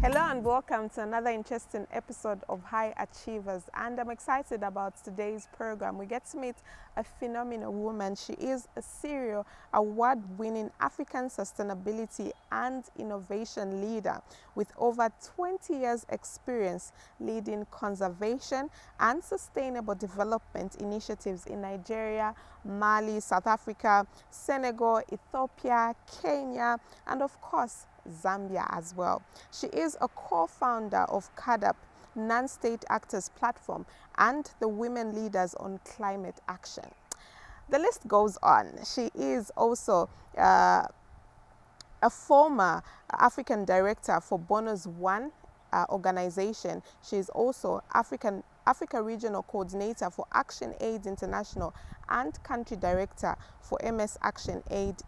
Hello and welcome to another interesting episode of High Achievers, and I'm excited about today's program. We get to meet a phenomenal woman. She is a serial award-winning African sustainability and innovation leader with over 20 years experience leading conservation and sustainable development initiatives in Nigeria, Mali, South Africa, Senegal, Ethiopia, Kenya, and of course Zambia as well. She is a co-founder of CAADP, Non-State Actors Platform, and the Women Leaders on Climate Action. The list goes on. She is also a former African director for BONO's One organization. She is also Africa Regional Coordinator for ActionAid International and Country Director for MS ActionAid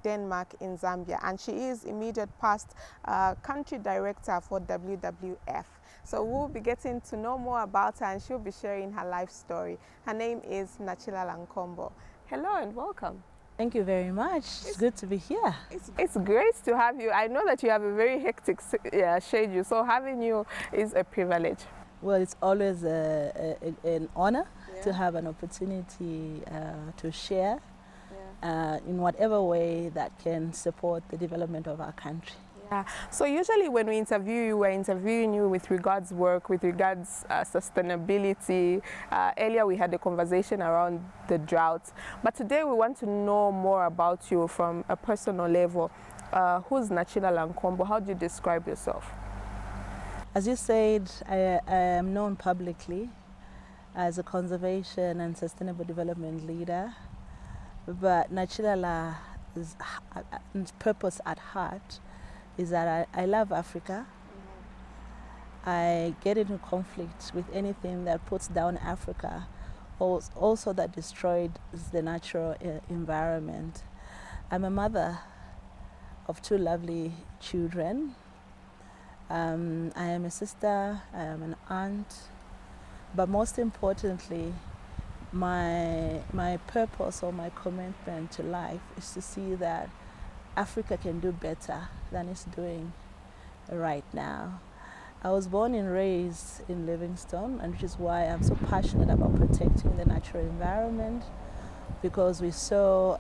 Denmark in Zambia, and she is immediate past country director for WWF. So we'll be getting to know more about her, and she'll be sharing her life story. Her name is Nachilala Nkombo. Hello and welcome. Thank you very much. It's good to be here. It's great to have you. I know that you have a very hectic schedule, so having you is a privilege. Well, it's always an honor to have an opportunity to share in whatever way that can support the development of our country. Yeah. So usually when we interview you, we're interviewing you with regards work, with regards sustainability. Earlier we had a conversation around the drought, but today we want to know more about you from a personal level. Who's Nachilala Nkombo? How do you describe yourself? As you said, I am known publicly as a conservation and sustainable development leader. But Nachilala's purpose at heart is that I love Africa. I get into conflict with anything that puts down Africa, also that destroys the natural environment. I'm a mother of two lovely children. I am a sister, I am an aunt, but most importantly, my purpose or my commitment to life is to see that Africa can do better than it's doing right now. I was born and raised in Livingstone, and which is why I'm so passionate about protecting the natural environment, because we saw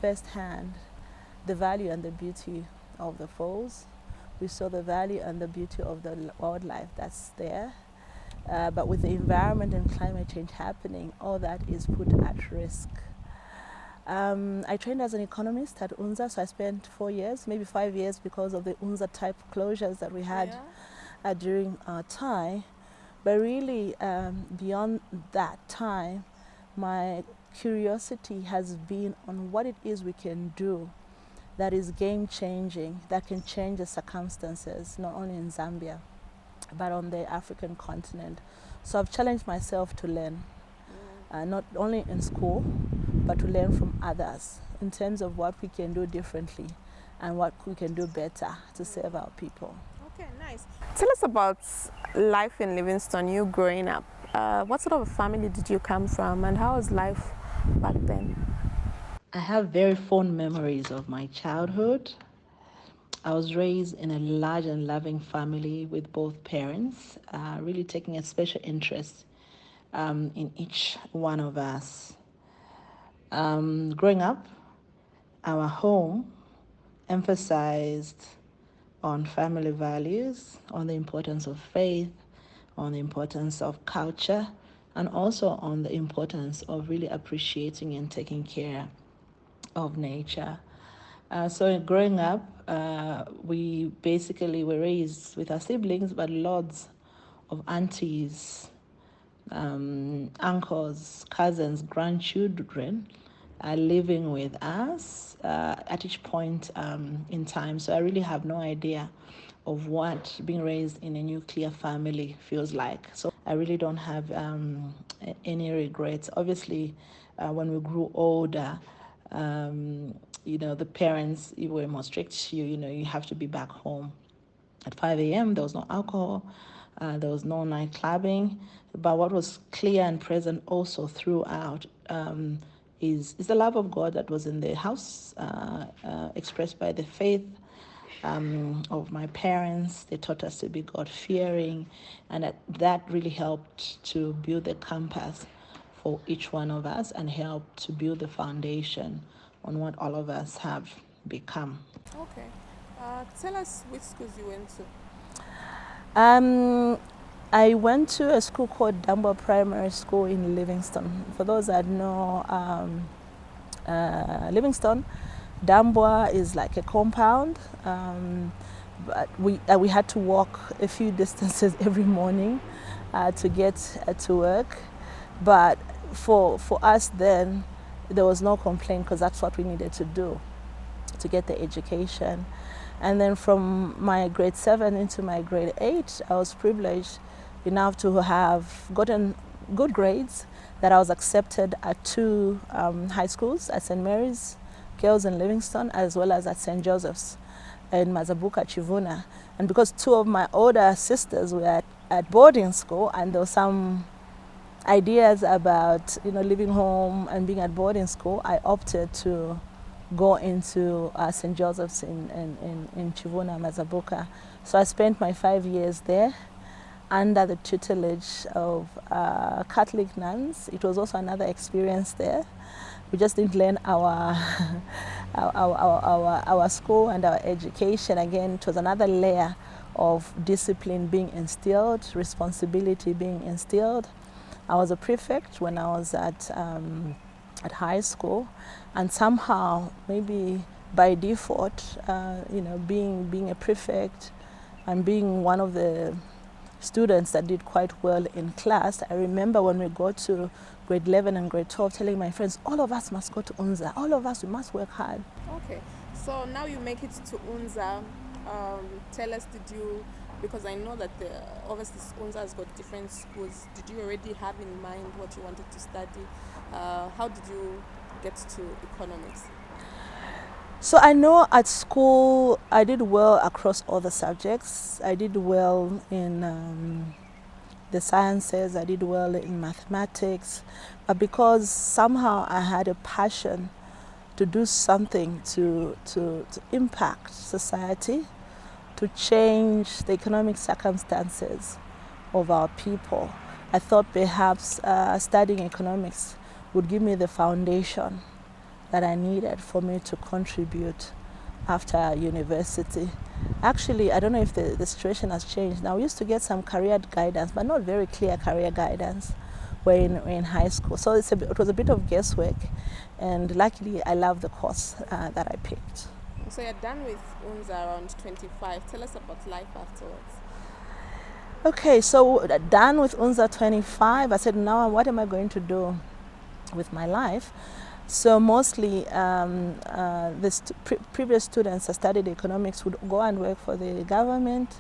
firsthand the value and the beauty of the falls. We saw the value and the beauty of the wildlife that's there. But with the environment and climate change happening, all that is put at risk. I trained as an economist at UNZA, so I spent 4 years, maybe 5 years, because of the UNZA type closures that we had during our time. But really, beyond that time, my curiosity has been on what it is we can do that is game-changing, that can change the circumstances, not only in Zambia, but on the African continent. So I've challenged myself to learn, not only in school, but to learn from others in terms of what we can do differently and what we can do better to serve our people. Okay, nice. Tell us about life in Livingstone, you growing up. What sort of a family did you come from, and how was life back then? I have very fond memories of my childhood. I was raised in a large and loving family with both parents, really taking a special interest in each one of us. Growing up, our home emphasized on family values, on the importance of faith, on the importance of culture, and also on the importance of really appreciating and taking care of nature. So growing up, we basically were raised with our siblings, but lots of aunties, uncles, cousins, grandchildren are living with us at each point in time. So I really have no idea of what being raised in a nuclear family feels like. So I really don't have any regrets. Obviously, when we grew older, the parents were more strict. You have to be back home at 5 a.m. There was no alcohol. There was no night clubbing. But what was clear and present also throughout is the love of God that was in the house, expressed by the faith of my parents. They taught us to be God-fearing, and that really helped to build the compass for each one of us and helped to build the foundation on what all of us have become. Okay. Tell us which schools you went to. I went to a school called Dambwa Primary School in Livingston. For those that know Livingston, Dambwa is like a compound, but we had to walk a few distances every morning to get to work. But for us then, there was no complaint because that's what we needed to do to get the education. And then from my grade 7 into my grade 8, I was privileged enough to have gotten good grades that I was accepted at 2 high schools, at St. Mary's Girls in Livingston, as well as at St. Joseph's in Mazabuka, Chivuna. And because 2 of my older sisters were at boarding school, and there were some ideas about living home and being at boarding school, I opted to go into St. Joseph's in Chivuna, Mazabuka. So I spent my 5 years there under the tutelage of Catholic nuns. It was also another experience there. We just didn't learn our school and our education. Again, it was another layer of discipline being instilled, responsibility being instilled. I was a prefect when I was at high school, and somehow, maybe by default, being a prefect and being one of the students that did quite well in class. I remember when we got to grade 11 and grade 12 telling my friends, all of us must go to UNZA, all of us, we must work hard. Okay, so now you make it to UNZA. Tell us, because I know that obviously UNZA has got different schools. Did you already have in mind what you wanted to study? How did you get to economics? So I know at school I did well across all the subjects. I did well in the sciences, I did well in mathematics, but because somehow I had a passion to do something to impact society, to change the economic circumstances of our people, I thought perhaps studying economics would give me the foundation that I needed for me to contribute after university. Actually, I don't know if the situation has changed. Now, we used to get some career guidance, but not very clear career guidance when in high school. So it was a bit of guesswork, and luckily I love the course that I picked. So you're done with UNZA around 25. Tell us about life afterwards. Okay, so done with UNZA 25, I said, now what am I going to do with my life? So mostly previous students that studied economics would go and work for the government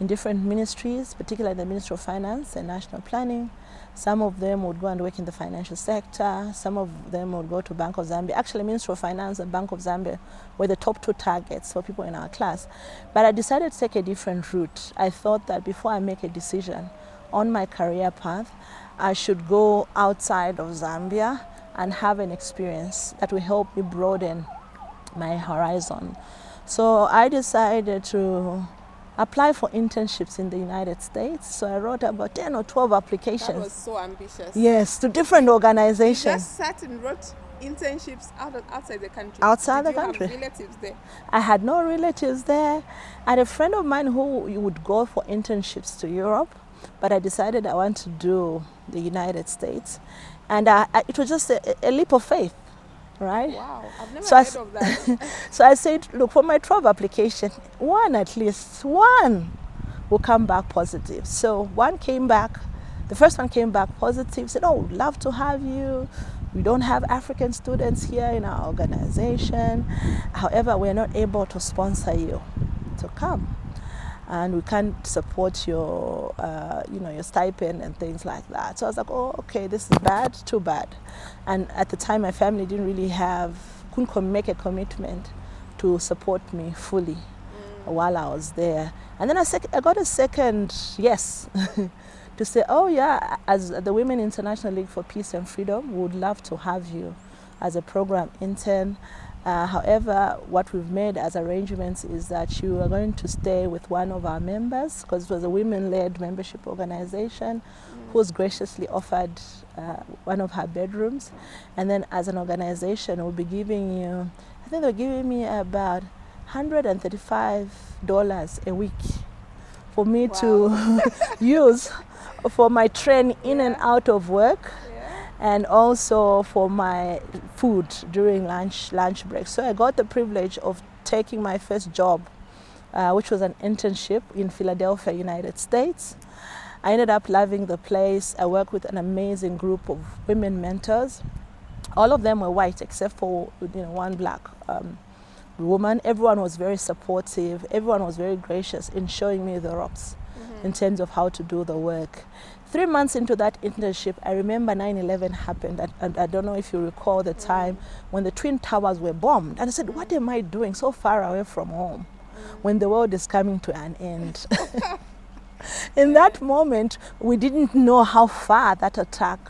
in different ministries, particularly the Ministry of Finance and National Planning. Some of them would go and work in the financial sector. Some of them would go to Bank of Zambia. Actually, Ministry of Finance and Bank of Zambia were the top 2 targets for people in our class. But I decided to take a different route. I thought that before I make a decision on my career path, I should go outside of Zambia and have an experience that will help me broaden my horizon. So I decided to apply for internships in the United States. So I wrote about 10 or 12 applications. That was so ambitious. Yes, to different organizations. You just sat and wrote internships outside the country. Outside the country. Did you have relatives there? I had no relatives there. I had a friend of mine who would go for internships to Europe, but I decided I want to do the United States. And it was just a leap of faith, right? Wow, I've never heard of that. So I said, look, for my 12 application, at least one will come back positive. So one came back, the first one came back positive, said, oh, we'd love to have you. We don't have African students here in our organization. However, we're not able to sponsor you to come. And we can't support your, your stipend and things like that. So I was like, oh, okay, this is bad, too bad. And at the time, my family couldn't make a commitment to support me fully while I was there. And then I got a second yes to say, oh yeah, as the Women International League for Peace and Freedom, we would love to have you as a program intern. However, what we've made as arrangements is that you are going to stay with one of our members, because it was a women-led membership organization, who was graciously offered one of her bedrooms. And then as an organization, we'll be giving you, I think they're giving me about $135 a week for me to use for my train in and out of work, and also for my food during lunch break. So I got the privilege of taking my first job, which was an internship in Philadelphia, United States. I ended up loving the place. I worked with an amazing group of women mentors. All of them were white except for one black woman. Everyone was very supportive. Everyone was very gracious in showing me the ropes in terms of how to do the work. 3 months into that internship, I remember 9/11 happened. I don't know if you recall the time when the Twin Towers were bombed. And I said, what am I doing so far away from home when the world is coming to an end? In that moment, we didn't know how far that attack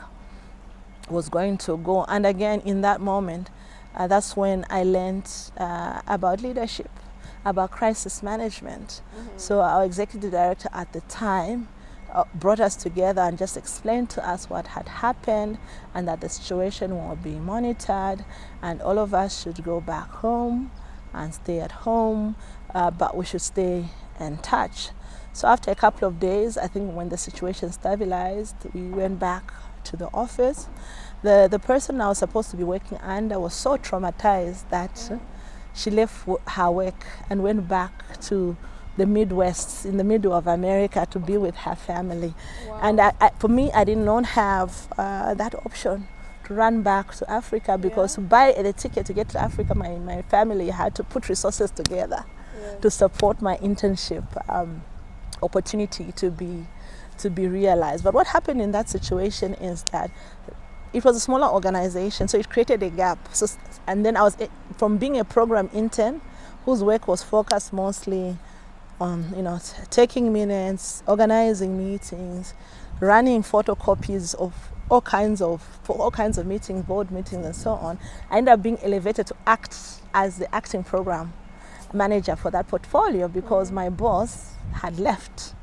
was going to go. And again, in that moment, that's when I learned about leadership, about crisis management. So our executive director at the time brought us together and just explained to us what had happened, and that the situation will be monitored, and all of us should go back home and stay at home, but we should stay in touch. So after a couple of days, I think when the situation stabilized, we went back to the office. The person I was supposed to be working under was so traumatized that she left her work and went back to the Midwest, in the middle of America, to be with her family. And for me, I did not have that option to run back to Africa, because to buy the ticket to get to Africa, my family had to put resources together to support my internship opportunity to be realized. But what happened in that situation is that it was a smaller organization, so it created a gap. And then I was, from being a program intern whose work was focused mostly on taking minutes, organizing meetings, running photocopies of all kinds of meetings, board meetings and so on, I ended up being elevated to act as the acting program manager for that portfolio, because my boss had left.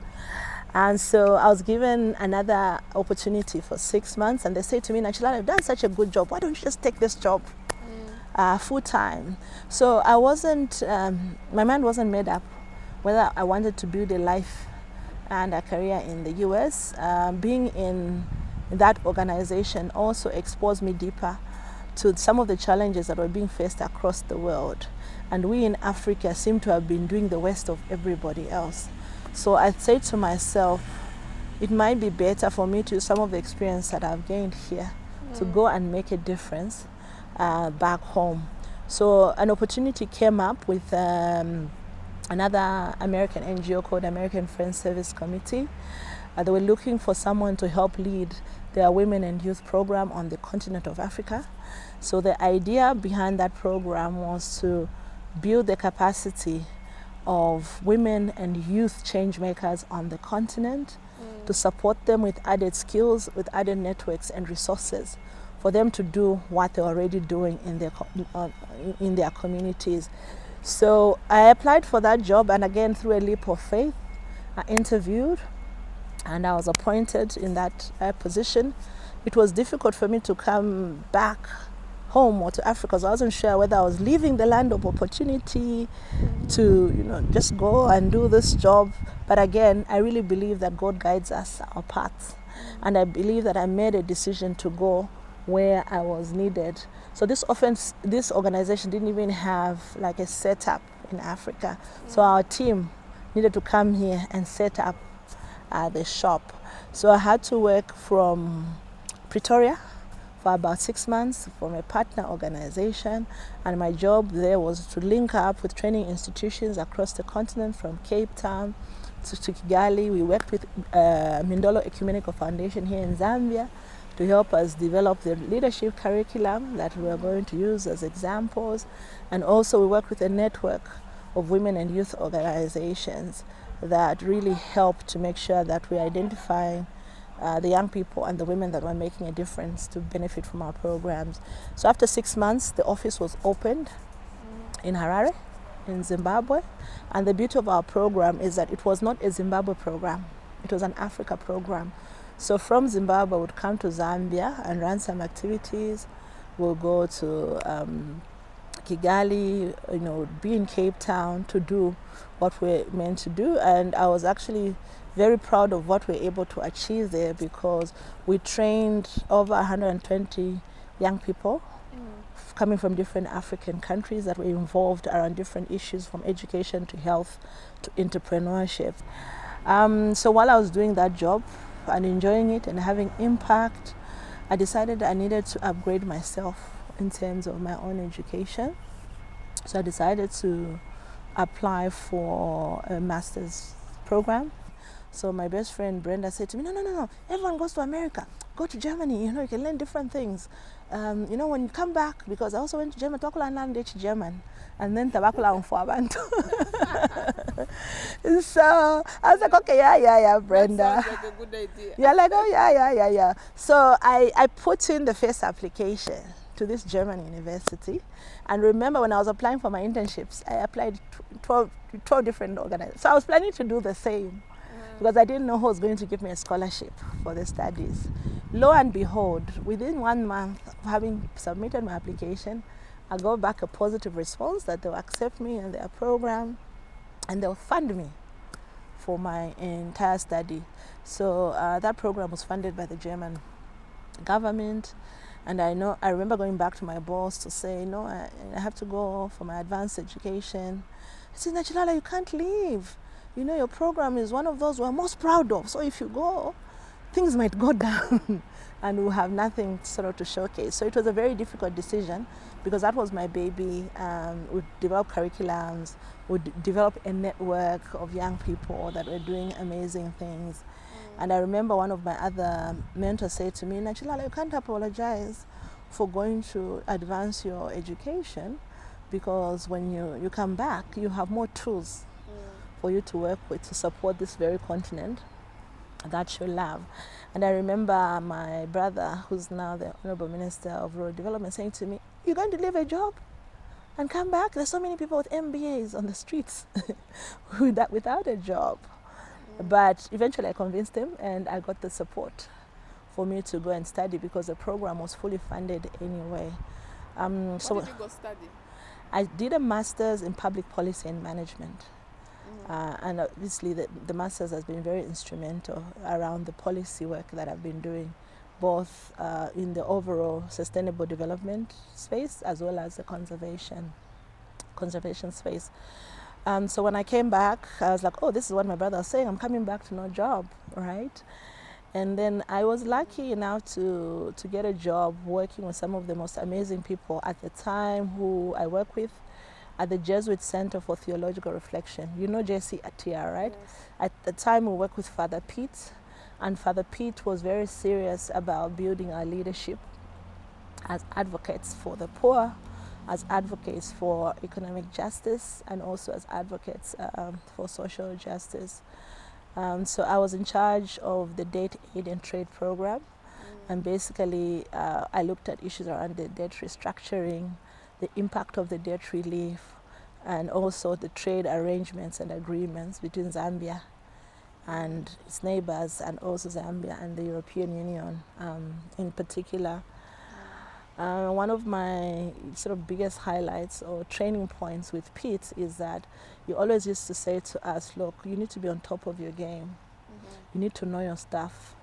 And so I was given another opportunity for 6 months, and they said to me, Nachilala, you've done such a good job, why don't you just take this job full time? So I wasn't, my mind wasn't made up whether I wanted to build a life and a career in the US. Being in that organization also exposed me deeper to some of the challenges that were being faced across the world. And we in Africa seem to have been doing the worst of everybody else. So I said to myself, it might be better for me to use some of the experience that I've gained here to go and make a difference back home. So an opportunity came up with another American NGO called American Friends Service Committee. They were looking for someone to help lead their women and youth program on the continent of Africa. So the idea behind that program was to build the capacity of women and youth change makers on the continent, to support them with added skills, with added networks and resources for them to do what they're already doing in their communities. So I applied for that job, and again, through a leap of faith, I interviewed and I was appointed in that position. It was difficult for me to come back home or to Africa, because I wasn't sure whether I was leaving the land of opportunity to just go and do this job. But again, I really believe that God guides us our paths, and I believe that I made a decision to go where I was needed. So this organization didn't even have like a setup in Africa. So our team needed to come here and set up the shop. So I had to work from Pretoria for about 6 months from a partner organization, and my job there was to link up with training institutions across the continent, from Cape Town to Kigali. We worked with Mindolo Ecumenical Foundation here in Zambia to help us develop the leadership curriculum that we are going to use as examples. And also we work with a network of women and youth organizations that really help to make sure that we identify the young people and the women that were making a difference to benefit from our programs. So after 6 months, the office was opened in Harare, in Zimbabwe. And the beauty of our program is that it was not a Zimbabwe program, it was an Africa program. So from Zimbabwe, we'd come to Zambia and run some activities. We'll go to Kigali, be in Cape Town to do what we're meant to do. And I was actually very proud of what we're able to achieve there, because we trained over 120 young people coming from different African countries that were involved around different issues, from education to health to entrepreneurship. So while I was doing that job and enjoying it and having impact, I decided I needed to upgrade myself in terms of my own education. So I decided to apply for a master's program. So my best friend Brenda said to me, no, everyone goes to America, go to Germany, you can learn different things. When you come back, because I also went to Germany, talk German, and then tabakula for abantu. So I was like, okay, yeah, Brenda. That sounds like a good idea. Yeah, like, oh, yeah. So I put in the first application to this German university. And remember, when I was applying for my internships, I applied 12 different organizations. So I was planning to do the same, because I didn't know who was going to give me a scholarship for the studies. Lo and behold, within 1 month of having submitted my application, I got back a positive response that they'll accept me in their program and they'll fund me for my entire study. So that program was funded by the German government. And I remember going back to my boss to say, no, I have to go for my advanced education. I said, Nachilala, you can't leave. Your program is one of those we're most proud of. So if you go, things might go down and we'll have nothing sort of to showcase. So it was a very difficult decision, because that was my baby. We'd develop curriculums, we'd develop a network of young people that were doing amazing things. And I remember one of my other mentors said to me, Nachilala, you can't apologize for going to advance your education, because when you come back, you have more tools for you to work with to support this very continent that you love. And I remember my brother, who's now the Honorable Minister of Rural Development, saying to me, you're going to leave a job and come back? There's so many people with MBAs on the streets without a job. But eventually I convinced him, and I got the support for me to go and study, because the program was fully funded anyway. What did you go study? I did a master's in public policy and management. And obviously the master's has been very instrumental around the policy work that I've been doing, both in the overall sustainable development space as well as the conservation space. So when I came back, I was like, oh, this is what my brother was saying, I'm coming back to no job, right? And then I was lucky enough to get a job working with some of the most amazing people at the time who I work with at the Jesuit Center for Theological Reflection. You know JC Atia, right? Yes. At the time we worked with Father Pete, and Father Pete was very serious about building our leadership as advocates for the poor, as advocates for economic justice, and also as advocates for social justice. So I was in charge of the debt aid and trade program, and basically I looked at issues around the debt restructuring, the impact of the debt relief, and also the trade arrangements and agreements between Zambia and its neighbors, and also Zambia and the European Union in particular. One of my sort of biggest highlights or training points with Pete is that you always used to say to us, look, you need to be on top of your game. You need to know your stuff.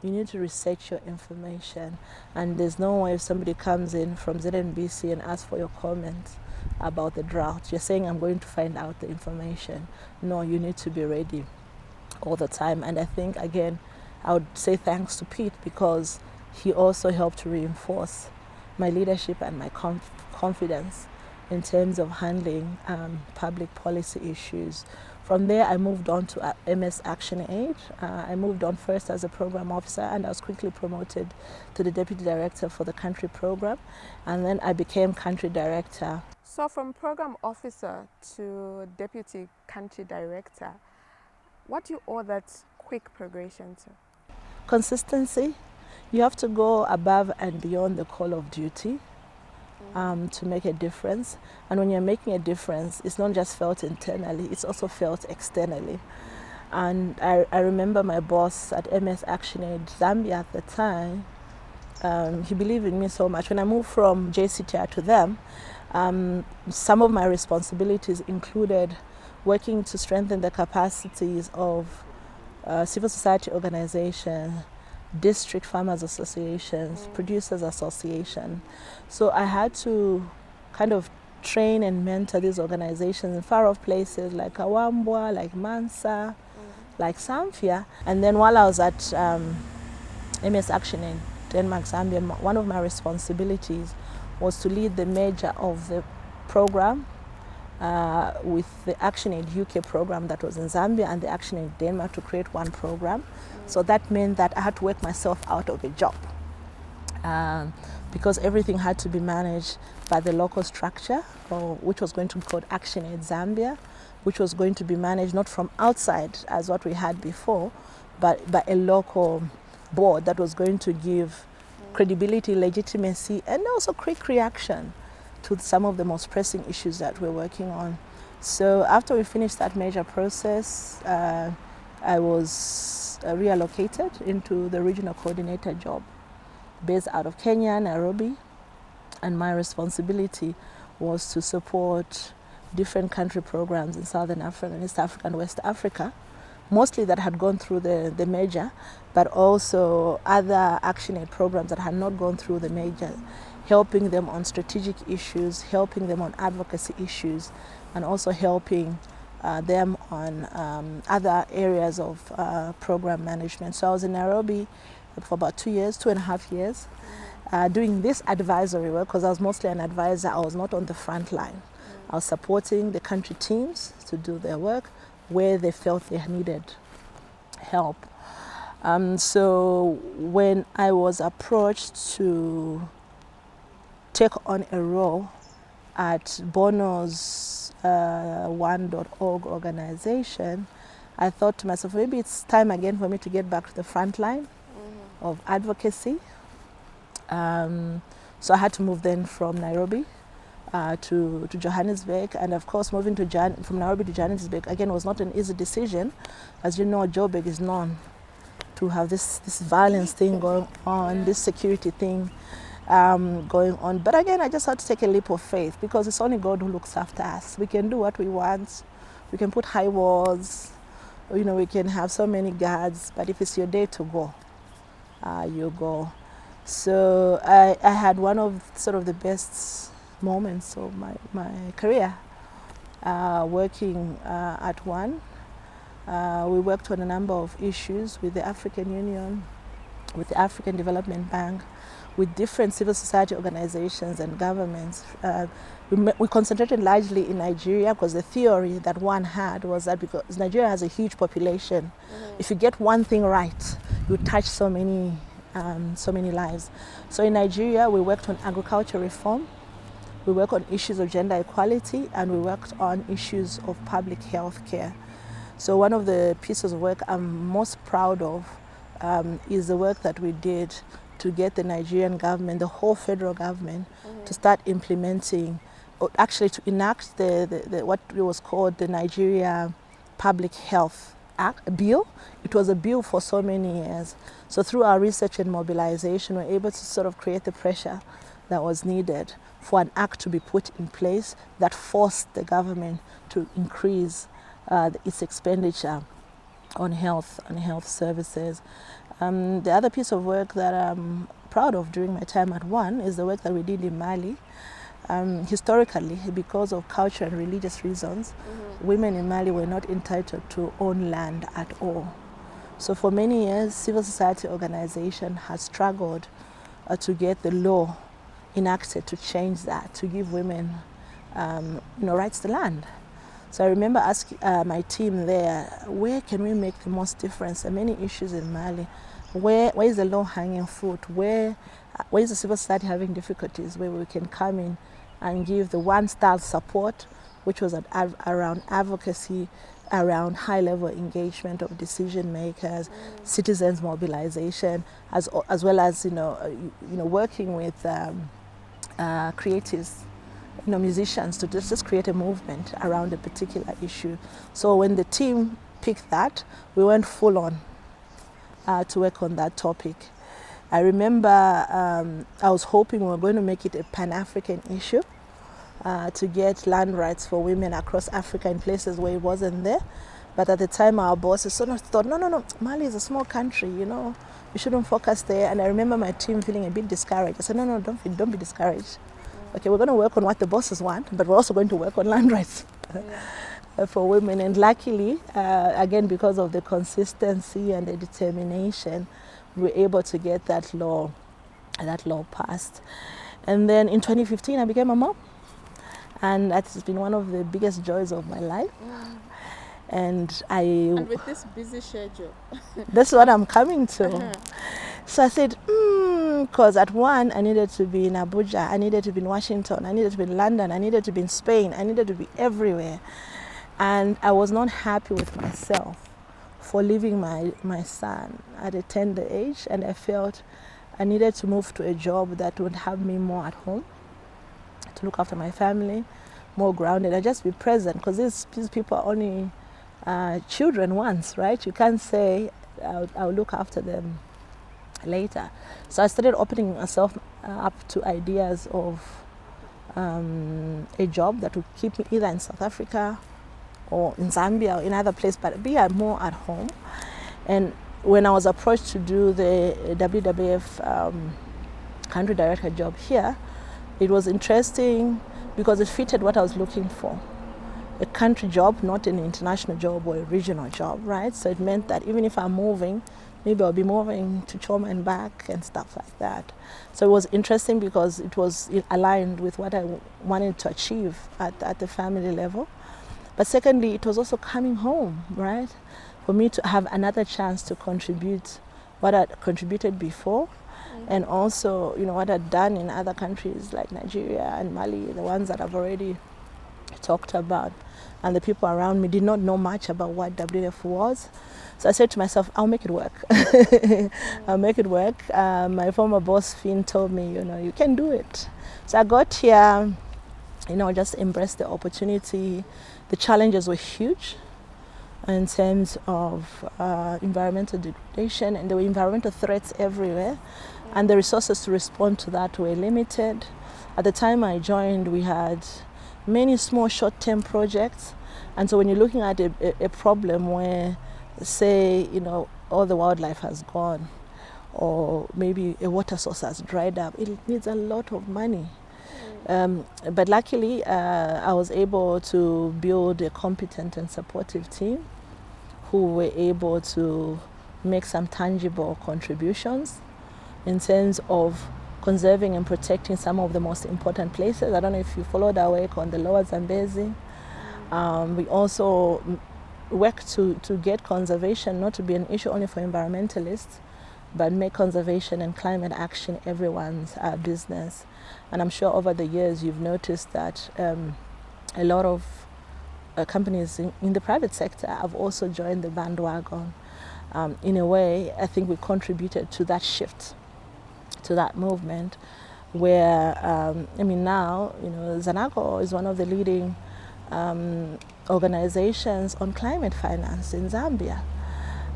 You need to research your information. And there's no way if somebody comes in from ZNBC and asks for your comments about the drought, you're saying, I'm going to find out the information. No, you need to be ready all the time. And I think, again, I would say thanks to Pete, because he also helped to reinforce my leadership and my confidence in terms of handling public policy issues. From there, I moved on to MS ActionAid. I moved on first as a program officer, and I was quickly promoted to the deputy director for the country program, and then I became country director. So from program officer to deputy country director, what do you owe that quick progression to? Consistency. You have to go above and beyond the call of duty. to make a difference. And when you're making a difference, it's not just felt internally, it's also felt externally. And I remember my boss at MS ActionAid Zambia at the time, he believed in me so much. When I moved from JCTR to them, some of my responsibilities included working to strengthen the capacities of civil society organizations, district farmers associations, producers association. So I had to kind of train and mentor these organizations in far off places like Kawambwa, like Mansa, like Samfia. And then while I was at MS ActionAid Denmark, Zambia, one of my responsibilities was to lead the merger of the program with the ActionAid UK program that was in Zambia and the ActionAid Denmark to create one program. So that meant that I had to work myself out of a job because everything had to be managed by the local structure, which was going to be called ActionAid Zambia, which was going to be managed not from outside as what we had before, but by a local board that was going to give credibility, legitimacy, and also quick reaction to some of the most pressing issues that we're working on. So after we finished that major process, I was reallocated into the regional coordinator job based out of Kenya, Nairobi, and my responsibility was to support different country programs in Southern Africa, East Africa, and West Africa, mostly that had gone through the major, but also other ActionAid programs that had not gone through the major, helping them on strategic issues, helping them on advocacy issues, and also helping them on other areas of program management. So I was in Nairobi for about 2.5 years, doing this advisory work because I was mostly an advisor. I was not on the front line. I was supporting the country teams to do their work where they felt they needed help. So when I was approached to take on a role at BONO's One.org organization, I thought to myself, maybe it's time again for me to get back to the front line of advocacy. So I had to move then from Nairobi to Johannesburg, and of course moving from Nairobi to Johannesburg again was not an easy decision. As you know, Joburg is known to have this violence thing going on, this security thing going on. But again, I just had to take a leap of faith because it's only God who looks after us. We can do what we want. We can put high walls, we can have so many guards, but if it's your day to go, you go. So I had one of sort of the best moments of my career working at One. We worked on a number of issues with the African Union, with the African Development Bank, with different civil society organizations and governments. We concentrated largely in Nigeria because the theory that One had was that because Nigeria has a huge population, if you get one thing right, you touch so many lives. So in Nigeria, we worked on agriculture reform, we worked on issues of gender equality, and we worked on issues of public health care. So one of the pieces of work I'm most proud of is the work that we did to get the Nigerian government, the whole federal government, to start implementing, or actually to enact the what was called the Nigeria Public Health Bill. It was a bill for so many years. So through our research and mobilization, we were able to sort of create the pressure that was needed for an act to be put in place that forced the government to increase its expenditure on health services. The other piece of work that I'm proud of during my time at One is the work that we did in Mali. Historically, because of cultural and religious reasons, women in Mali were not entitled to own land at all. So for many years, civil society organization has struggled to get the law enacted to change that, to give women rights to land. So I remember asking my team there, where can we make the most difference? There are many issues in Mali. Where is the low-hanging fruit? Where is the civil society having difficulties where we can come in and give the one-style support, which was around advocacy, around high-level engagement of decision makers, citizens mobilization, as well as working with creatives, musicians, to just create a movement around a particular issue. So when the team picked that, we went full on to work on that topic. I remember I was hoping we were going to make it a Pan-African issue to get land rights for women across Africa in places where it wasn't there. But at the time, our bosses sort of thought, no, Mali is a small country, we shouldn't focus there. And I remember my team feeling a bit discouraged. I said, no, don't be discouraged. Okay, we're going to work on what the bosses want, but we're also going to work on land rights for women. And luckily, again, because of the consistency and the determination, we were able to get that law passed. And then in 2015, I became a mom. And that's been one of the biggest joys of my life. And with this busy schedule. That's what I'm coming to. So I said, because at one, I needed to be in Abuja, I needed to be in Washington, I needed to be in London, I needed to be in Spain, I needed to be everywhere. And I was not happy with myself for leaving my son at a tender age. And I felt I needed to move to a job that would have me more at home, to look after my family, more grounded, and just be present, because these people are only children once, right? You can't say I'll look after them later. So I started opening myself up to ideas of a job that would keep me either in South Africa or in Zambia or in other place, but be more at home. And when I was approached to do the WWF country director job here, it was interesting because it fitted what I was looking for. A country job, not an international job or a regional job, right? So it meant that even if I'm moving, maybe I'll be moving to Choma and back and stuff like that. So it was interesting because it was aligned with what I wanted to achieve at the family level. But secondly, it was also coming home, right? For me to have another chance to contribute what I'd contributed before, and also, what I'd done in other countries like Nigeria and Mali, the ones that I've already talked about. And the people around me did not know much about what WWF was. So I said to myself, I'll make it work. I'll make it work. My former boss, Finn, told me, you can do it. So I got here, just embraced the opportunity. The challenges were huge in terms of environmental degradation, and there were environmental threats everywhere. And the resources to respond to that were limited. At the time I joined, we had many small short-term projects. And so when you're looking at a problem where, say, all the wildlife has gone, or maybe a water source has dried up, it needs a lot of money. But luckily, I was able to build a competent and supportive team who were able to make some tangible contributions in terms of conserving and protecting some of the most important places. I don't know if you followed our work on the lower Zambezi. We also work to get conservation not to be an issue only for environmentalists, but make conservation and climate action everyone's business. And I'm sure over the years you've noticed that a lot of companies in the private sector have also joined the bandwagon. In a way, I think we contributed to that shift, to that movement, where now Zanaco is one of the leading organizations on climate finance in Zambia,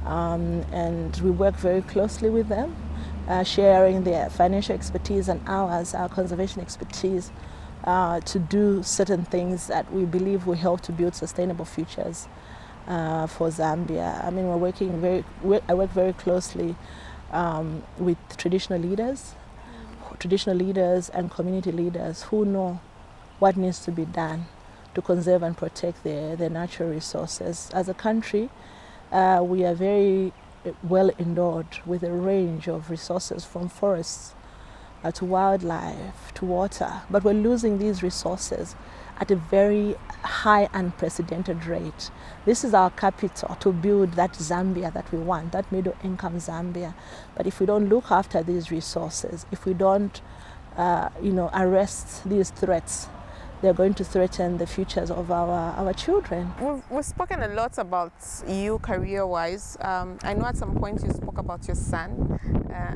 and we work very closely with them, sharing their financial expertise and our conservation expertise to do certain things that we believe will help to build sustainable futures for Zambia. I work very closely with traditional leaders and community leaders who know what needs to be done to conserve and protect their natural resources. As a country, we are very well endowed with a range of resources, from forests to wildlife to water, but we're losing these resources at a very high, unprecedented rate. This is our capital to build that Zambia that we want, that middle-income Zambia. But if we don't look after these resources, if we don't, arrest these threats, they're going to threaten the futures of our children. We've spoken a lot about you career-wise. I know at some point you spoke about your son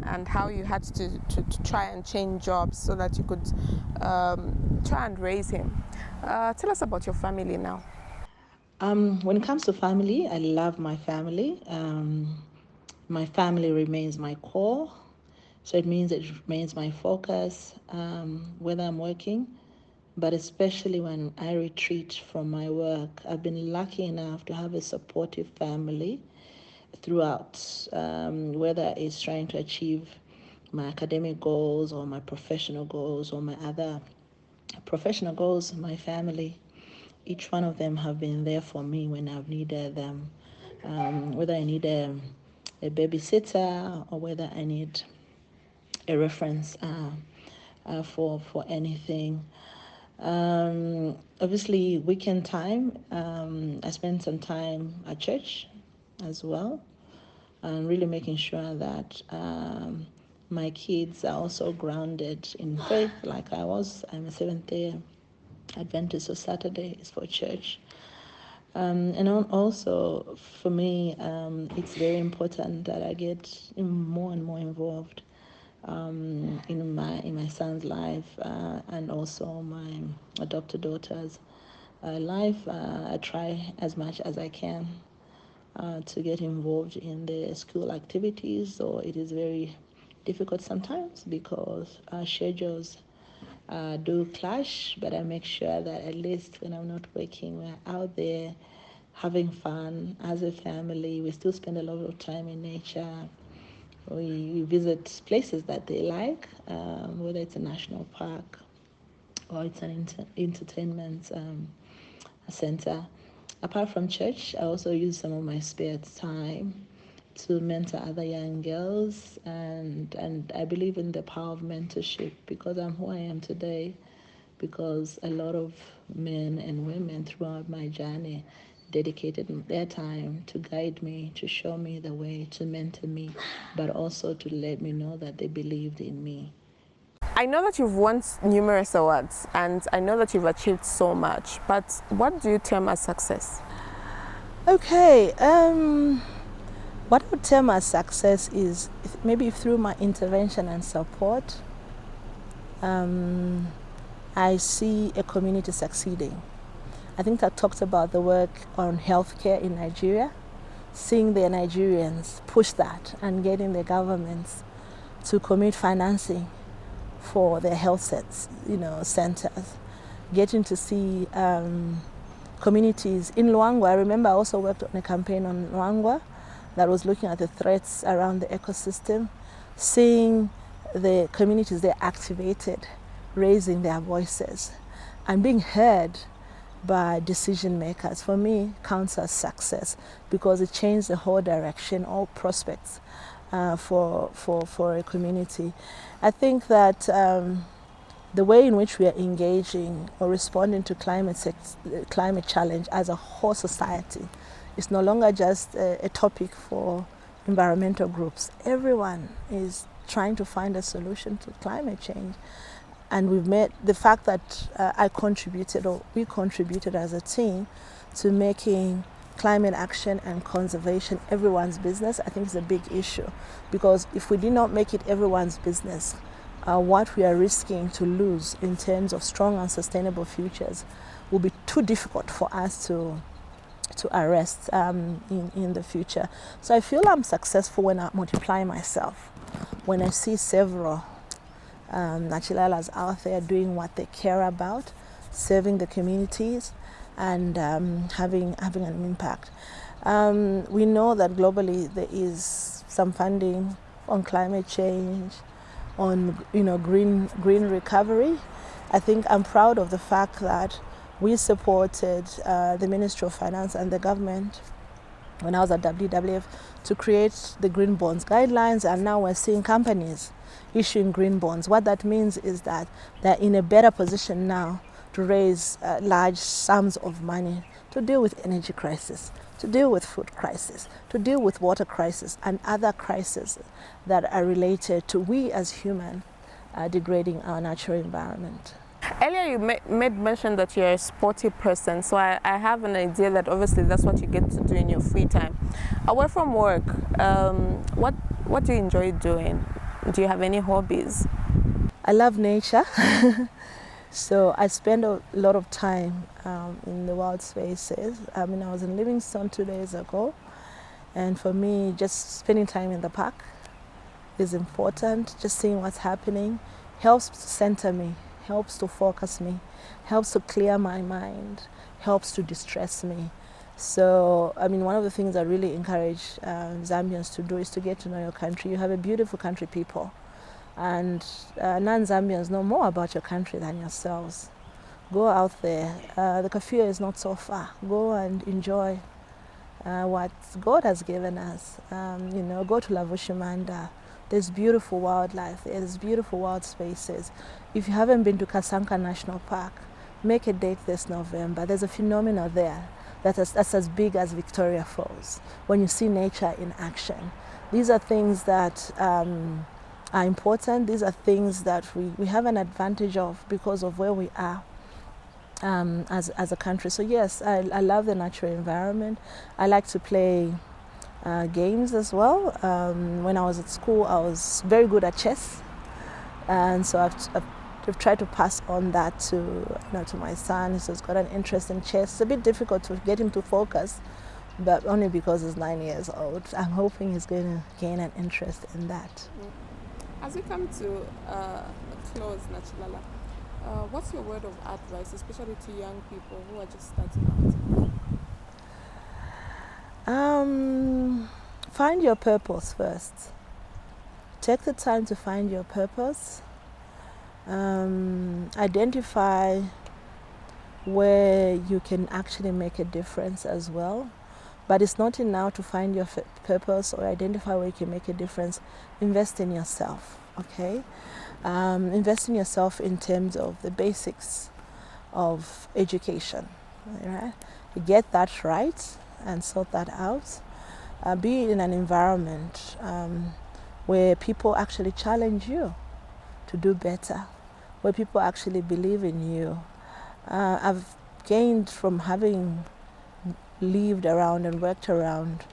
and how you had to try and change jobs so that you could try and raise him. Tell us about your family now. When it comes to family, I love my family. My family remains my core, so it means it remains my focus, whether I'm working, but especially when I retreat from my work. I've been lucky enough to have a supportive family throughout, whether it's trying to achieve my academic goals or my professional goals or my other professional goals. My family, each one of them have been there for me when I've needed them, whether I need a babysitter or whether I need a reference for anything. Obviously, weekend time, I spend some time at church as well, and really making sure that my kids are also grounded in faith like I was. I'm a Seventh-day Adventist, so Saturday is for church. And also for me, it's very important that I get more and more involved in my son's life and also my adopted daughter's life. I try as much as I can to get involved in the school activities, so it is very difficult sometimes because our schedules do clash, but I make sure that at least when I'm not working, we're out there having fun as a family. We still spend a lot of time in nature. We visit places that they like, whether it's a national park or it's an entertainment center. Apart from church, I also use some of my spare time to mentor other young girls, and I believe in the power of mentorship because I'm who I am today, because a lot of men and women throughout my journey dedicated their time to guide me, to show me the way, to mentor me, but also to let me know that they believed in me. I know that you've won numerous awards and I know that you've achieved so much, but what do you term as success? Okay, what I would term as success is maybe through my intervention and support, I see a community succeeding. I think I talked about the work on healthcare in Nigeria, seeing the Nigerians push that and getting the governments to commit financing for their health centers, getting to see communities in Luangwa. I remember I also worked on a campaign on Luangwa that was looking at the threats around the ecosystem, seeing the communities there activated, raising their voices and being heard by decision makers, for me, counts as success because it changed the whole direction, all prospects for a community. I think that the way in which we are engaging or responding to climate challenge as a whole society is no longer just a topic for environmental groups. Everyone is trying to find a solution to climate change. And we've made the fact that we contributed as a team to making climate action and conservation everyone's business. I think it's a big issue because if we did not make it everyone's business, what we are risking to lose in terms of strong and sustainable futures will be too difficult for us to arrest in the future. So I feel I'm successful when I multiply myself, when I see several Nachilalas out there doing what they care about, serving the communities and having an impact. We know that globally there is some funding on climate change, on green recovery. I think I'm proud of the fact that we supported the Ministry of Finance and the government when I was at WWF to create the green bonds guidelines, and now we're seeing companies issuing green bonds. What that means is that they're in a better position now to raise large sums of money to deal with energy crisis, to deal with food crisis, to deal with water crisis and other crises that are related to we as humans degrading our natural environment. Earlier you made mention that you're a sporty person, so I have an idea that obviously that's what you get to do in your free time. Away from work, what do you enjoy doing? Do you have any hobbies? I love nature, so I spend a lot of time in the wild spaces. I mean, I was in Livingstone 2 days ago, and for me, just spending time in the park is important. Just seeing what's happening helps to center me, helps to focus me, helps to clear my mind, helps to distress me. So, I mean, one of the things I really encourage Zambians to do is to get to know your country. You have a beautiful country, people. And non-Zambians know more about your country than yourselves. Go out there. The Kafue is not so far. Go and enjoy what God has given us. You know, go to Lavushimanda. There's beautiful wildlife. There's beautiful wild spaces. If you haven't been to Kasanka National Park, make a date this November. There's a phenomenon there that's as big as Victoria Falls. When you see nature in action, these are things that are important. These are things that we have an advantage of because of where we are as a country. So yes, I love the natural environment. I like to play games as well. When I was at school, I was very good at chess, and so I've tried to pass on that to my son. He's got an interest in chess. It's a bit difficult to get him to focus, but only because he's 9 years old. I'm hoping he's going to gain an interest in that. As we come to a close, Nachilala, what's your word of advice, especially to young people who are just starting out? Find your purpose first. Take the time to find your purpose. Identify where you can actually make a difference as well. But it's not enough to find your purpose or identify where you can make a difference. Invest in yourself, okay? Invest in yourself in terms of the basics of education, right? Get that right and sort that out. Be in an environment where people actually challenge you to do better, where people actually believe in you. I've gained from having lived around and worked around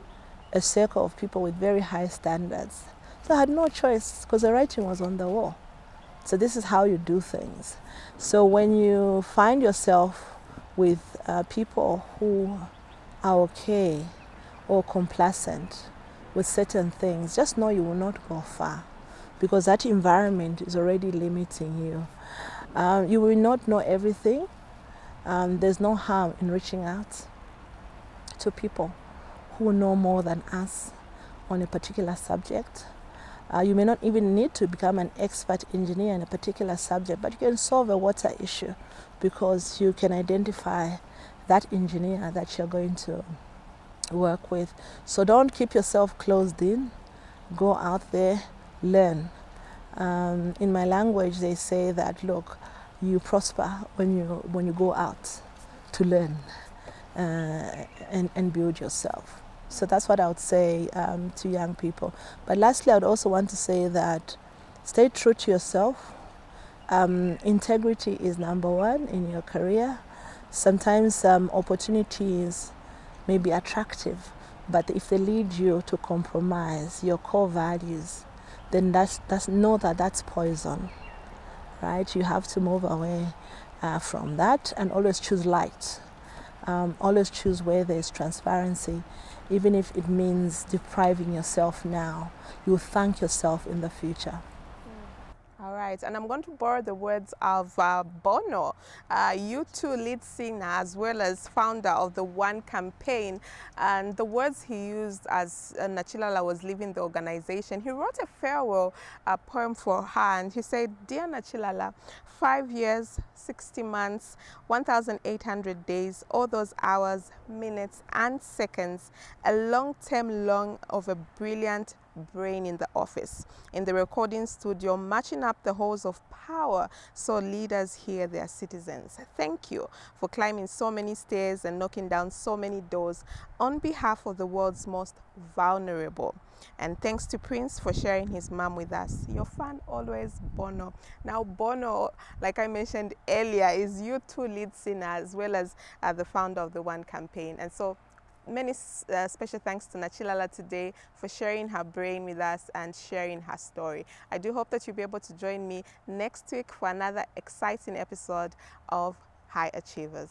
a circle of people with very high standards. So I had no choice because the writing was on the wall. So this is how you do things. So when you find yourself with people who are okay or complacent with certain things, just know you will not go far because that environment is already limiting you. You will not know everything. There's no harm in reaching out to people who know more than us on a particular subject. You may not even need to become an expert engineer in a particular subject, but you can solve a water issue because you can identify that engineer that you're going to work with. So don't keep yourself closed in. Go out there, learn. In my language, they say that, look, you prosper when you go out to learn and build yourself. So that's what I would say to young people. But lastly, I would also want to say that stay true to yourself. Integrity is number one in your career. Sometimes opportunities may be attractive, but if they lead you to compromise your core values, then know that that's poison, right? You have to move away from that and always choose light. Always choose where there's transparency, even if it means depriving yourself now. You'll thank yourself in the future. All right, and I'm going to borrow the words of BONO, U2 lead singer as well as founder of the One campaign. And the words he used as Nachilala was leaving the organization, he wrote a farewell poem for her, and he said, "Dear Nachilala, 5 years, 60 months, 1,800 days, all those hours, minutes and seconds, a long term long of a brilliant brain in the office, in the recording studio, matching up the halls of power so leaders hear their citizens. Thank you for climbing so many stairs and knocking down so many doors on behalf of the world's most vulnerable. And thanks to Prince for sharing his mom with us. Your fan always, Bono. Now, Bono, like I mentioned earlier, is U2 lead singer as well as the founder of the One campaign. And so many special thanks to Nachilala today for sharing her brain with us and sharing her story. I do hope that you'll be able to join me next week for another exciting episode of High Achievers.